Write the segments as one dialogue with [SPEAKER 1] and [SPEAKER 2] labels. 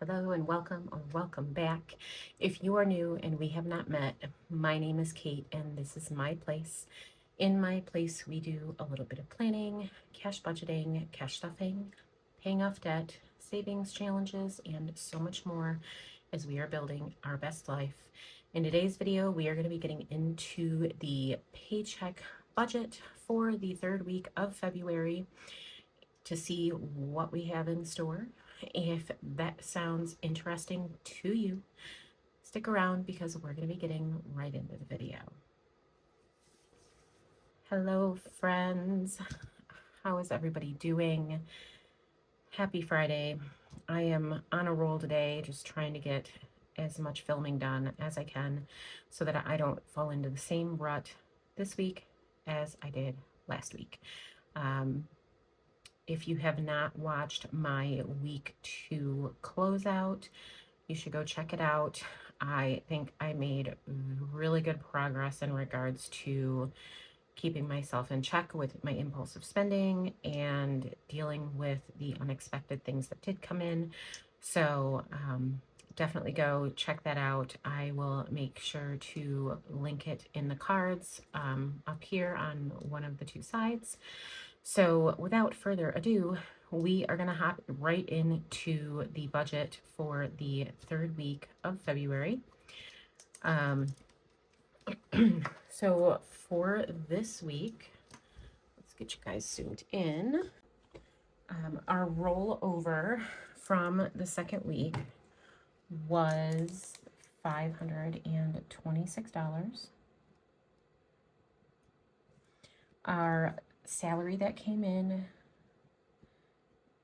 [SPEAKER 1] Hello and welcome or welcome back. If you are new and we have not met, my name is Kate and this is my place. In my place, we do a little bit of planning, cash budgeting, cash stuffing, paying off debt, savings challenges, and so much more as we are building our best life. In today's video, we are going to be getting into the paycheck budget for the third week of February to see what we have in store. If that sounds interesting to you, stick around because we're going to be getting right into the video. Hello, friends. How is everybody doing? Happy Friday. I am on a roll today, just trying to get as much filming done as I can so that I don't fall into the same rut this week as I did last week. If you have not watched my week 2 closeout, you should go check it out. I think I made really good progress in regards to keeping myself in check with my impulsive spending and dealing with the unexpected things that did come in. So definitely go check that out. I will make sure to link it in the cards up here on one of the two sides. So without further ado, we are going to hop right into the budget for the third week of February. So for this week, let's get you guys zoomed in. Our rollover from the second week was $526. Our salary that came in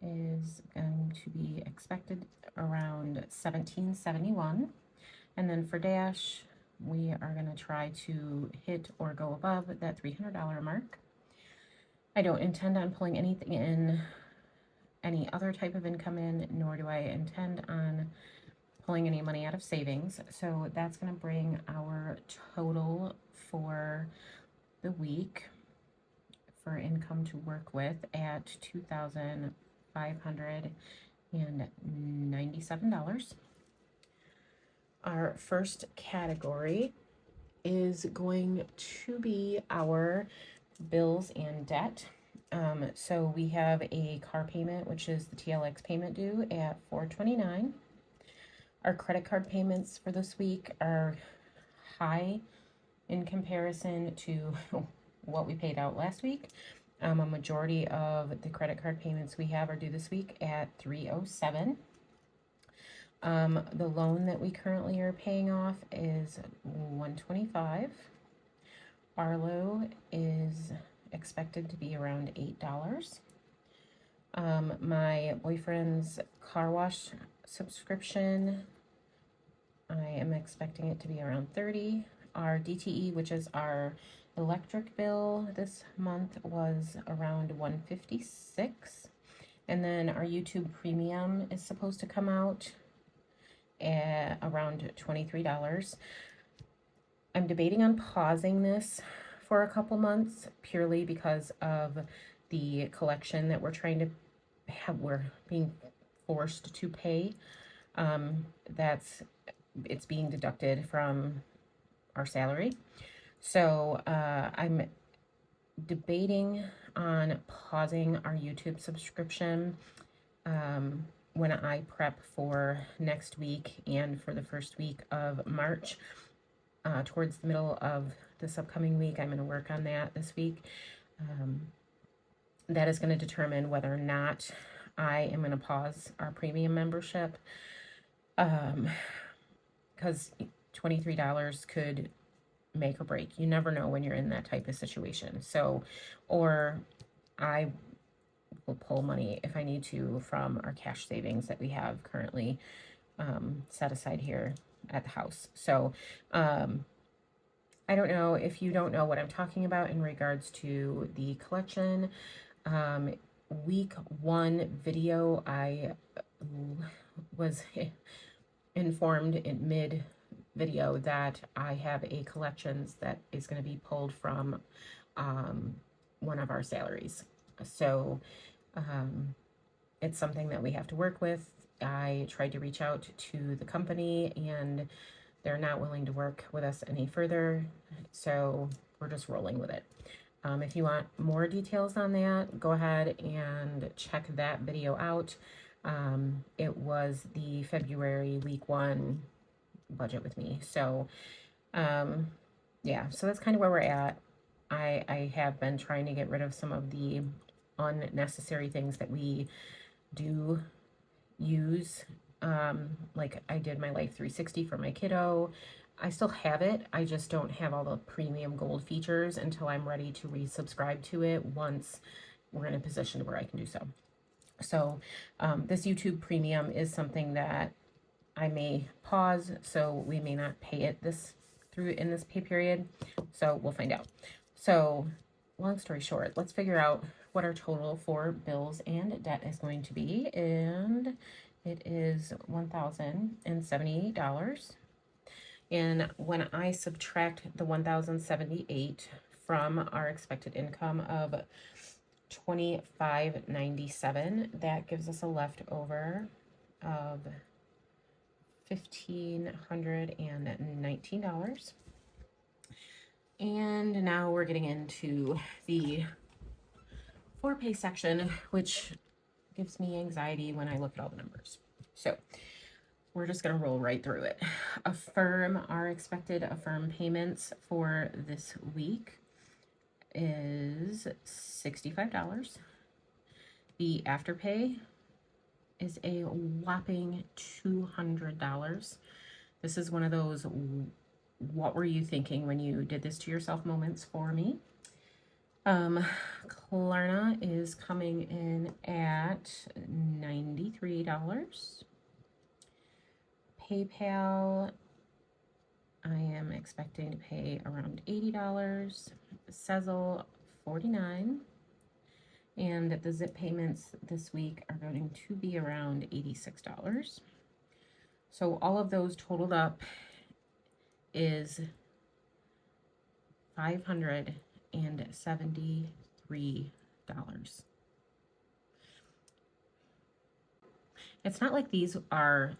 [SPEAKER 1] is going to be expected around $17.71, and then for Dash we are going to try to hit or go above that $300 mark. I don't intend on pulling anything in, any other type of income in, nor do I intend on pulling any money out of savings, so that's going to bring our total for the week for income to work with at $2,597. Our first category is going to be our bills and debt. So we have a car payment, which is the TLX payment due at $429. Our credit card payments for this week are high in comparison to what we paid out last week. A majority of the credit card payments we have are due this week at $307. The loan that we currently are paying off is $125. Arlo is expected to be around $8. My boyfriend's car wash subscription, I am expecting it to be around $30. Our DTE, which is our electric bill this month, was around $156. And then our YouTube premium is supposed to come out at around $23. I'm debating on pausing this for a couple months purely because of the collection that we're trying to have, we're being forced to pay. It's being deducted from our salary. So I'm debating on pausing our YouTube subscription when I prep for next week and for the first week of March. Towards the middle of this upcoming week, I'm going to work on that this week. That is going to determine whether or not I am going to pause our premium membership, because $23 could make or break. You never know when you're in that type of situation. So, or I will pull money if I need to from our cash savings that we have currently set aside here at the house. So I don't know if you don't know what I'm talking about in regards to the collection. Week 1 video, I was informed in mid video that I have a collections that is going to be pulled from one of our salaries. So it's something that we have to work with I tried to reach out to the company and they're not willing to work with us any further. So we're just rolling with it. If you want more details on that, go ahead and check that video out. It was the February week 1 budget with me. So, yeah, so that's kind of where we're at. I have been trying to get rid of some of the unnecessary things that we do use. Like I did my Life 360 for my kiddo. I still have it. I just don't have all the premium gold features until I'm ready to resubscribe to it once we're in a position where I can do so. So this YouTube premium is something that I may pause, so we may not pay it in this pay period. So we'll find out. So long story short, let's figure out what our total for bills and debt is going to be. And it is $1,078. And when I subtract the $1,078 from our expected income of $2,597, that gives us a leftover of $1,519. And now we're getting into the for-pay section, which gives me anxiety when I look at all the numbers. So we're just going to roll right through it. Our expected Affirm payments for this week is $65. The Afterpay is a whopping $200. This is one of those, what were you thinking when you did this to yourself moments for me. Klarna is coming in at $93. PayPal, I am expecting to pay around $80. Sezzle, $49. And the zip payments this week are going to be around $86. So all of those totaled up is $573. It's not like these are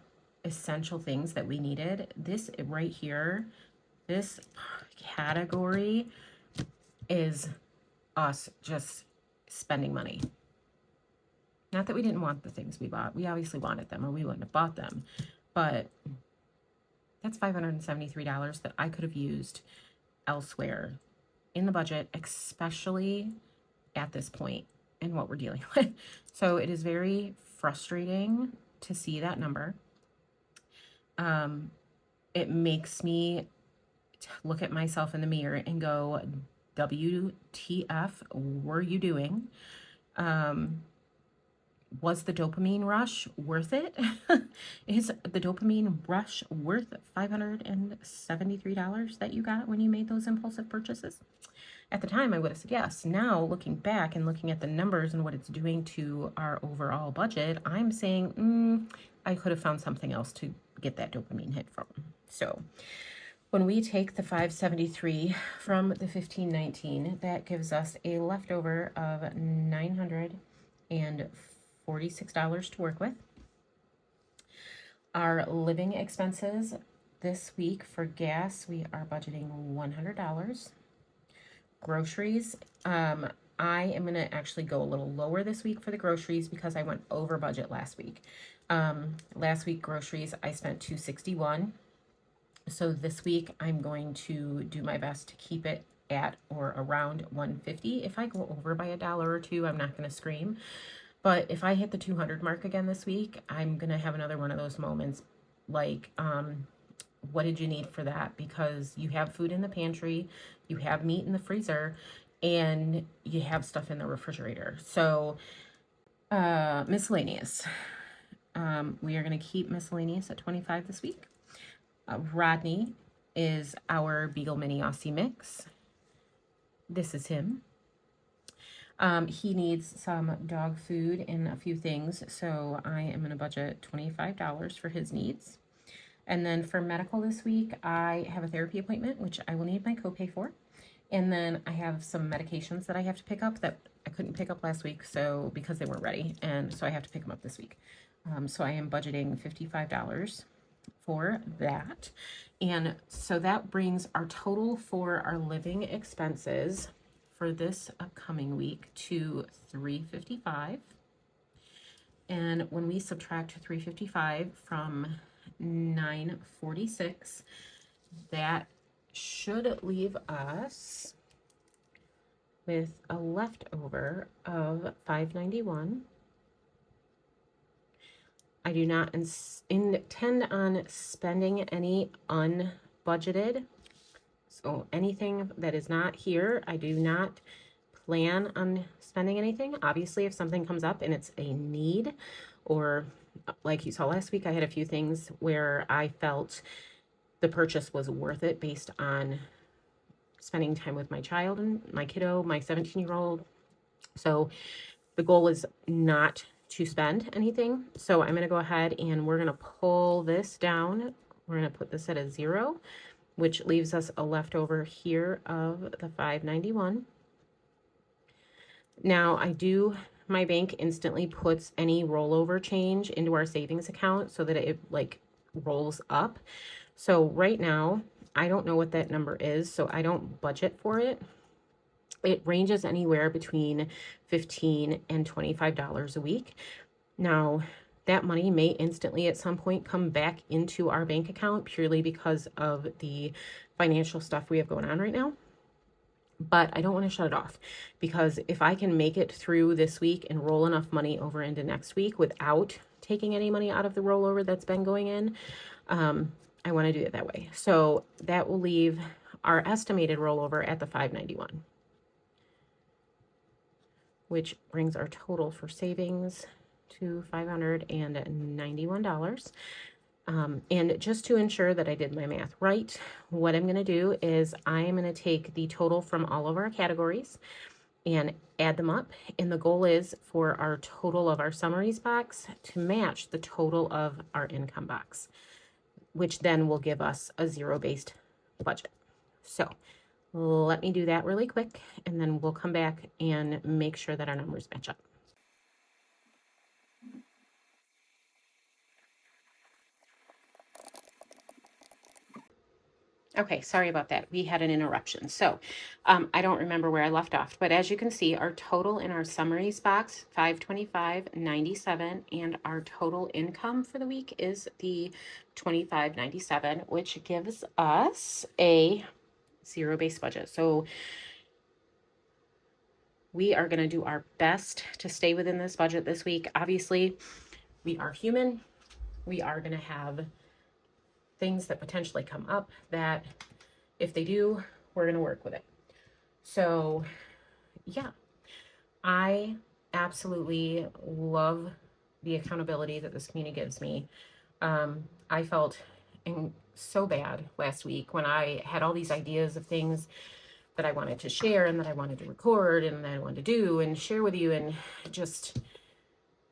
[SPEAKER 1] essential things that we needed. This right here, this category is us just spending money. Not that we didn't want the things we bought. We obviously wanted them or we wouldn't have bought them. But that's $573 that I could have used elsewhere in the budget, especially at this point in what we're dealing with. So it is very frustrating to see that number. It makes me look at myself in the mirror and go, WTF were you doing? Was the dopamine rush worth it? Is the dopamine rush worth $573 that you got when you made those impulsive purchases? At the time, I would have said yes. Now, looking back and looking at the numbers and what it's doing to our overall budget, I'm saying, I could have found something else to get that dopamine hit from. So when we take the 573 from the 1519, that gives us a leftover of $946 to work with. Our living expenses this week for gas, we are budgeting $100. Groceries, I am going to actually go a little lower this week for the groceries because I went over budget last week. Last week groceries, I spent $261. So this week I'm going to do my best to keep it at or around $150. If I go over by $1 or $2, I'm not going to scream. But if I hit the 200 mark again this week, I'm going to have another one of those moments like, what did you need for that? Because you have food in the pantry, you have meat in the freezer, and you have stuff in the refrigerator. So miscellaneous. We are going to keep miscellaneous at $25 this week. Rodney is our Beagle Mini Aussie mix. This is him. He needs some dog food and a few things, so I am going to budget $25 for his needs. And then for medical this week, I have a therapy appointment, which I will need my copay for. And then I have some medications that I have to pick up that I couldn't pick up last week, so because they weren't ready, and so I have to pick them up this week. So I am budgeting $55 for that. And so that brings our total for our living expenses for this upcoming week to $355. And when we subtract 355 from 946, that should leave us with a leftover of 591. I do not intend on spending any unbudgeted. So anything that is not here, I do not plan on spending anything. Obviously, if something comes up and it's a need, or like you saw last week, I had a few things where I felt the purchase was worth it based on spending time with my child and my kiddo, my 17-year-old. So the goal is not to spend anything. So I'm going to go ahead and we're going to pull this down. We're going to put this at a 0, which leaves us a leftover here of the 591. Now my bank instantly puts any rollover change into our savings account so that it like rolls up. So right now, I don't know what that number is, so I don't budget for it. It ranges anywhere between $15 and $25 a week. Now, that money may instantly at some point come back into our bank account purely because of the financial stuff we have going on right now. But I don't want to shut it off, because if I can make it through this week and roll enough money over into next week without taking any money out of the rollover that's been going in, I want to do it that way. So that will leave our estimated rollover at the 591, which brings our total for savings to $591. And just to ensure that I did my math right, what I'm going to do is I am going to take the total from all of our categories and add them up. And the goal is for our total of our summaries box to match the total of our income box, which then will give us a zero-based budget. So let me do that really quick, and then we'll come back and make sure that our numbers match up. Okay, sorry about that. We had an interruption. So I don't remember where I left off, but as you can see, our total in our summaries box, $525.97, and our total income for the week is the $25.97, which gives us a zero-based budget. So we are going to do our best to stay within this budget this week. Obviously, we are human. We are going to have things that potentially come up that if they do, we're going to work with it. So yeah, I absolutely love the accountability that this community gives me. I felt so bad last week when I had all these ideas of things that I wanted to share and that I wanted to record and that I wanted to do and share with you, and just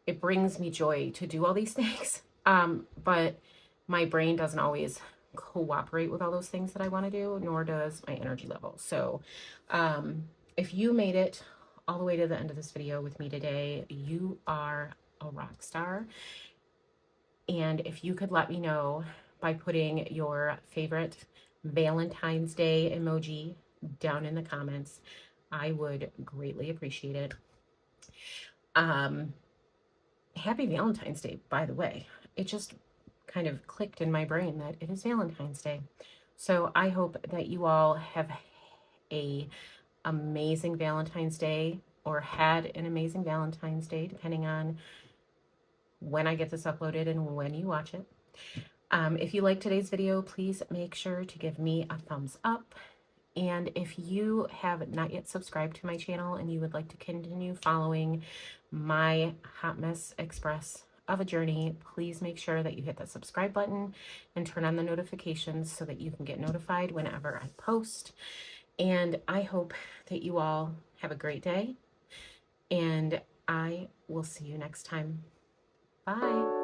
[SPEAKER 1] it brings me joy to do all these things. But my brain doesn't always cooperate with all those things that I want to do, nor does my energy level. So if you made it all the way to the end of this video with me today, you are a rock star. And if you could let me know by putting your favorite Valentine's Day emoji down in the comments, I would greatly appreciate it. Happy Valentine's Day, by the way. It just kind of clicked in my brain that it is Valentine's Day. So I hope that you all have a amazing Valentine's Day, or had an amazing Valentine's Day, depending on when I get this uploaded and when you watch it. If you like today's video, please make sure to give me a thumbs up. And if you have not yet subscribed to my channel and you would like to continue following my Hot Mess Express of a journey, please make sure that you hit that subscribe button and turn on the notifications so that you can get notified whenever I post. And I hope that you all have a great day, and I will see you next time. Bye.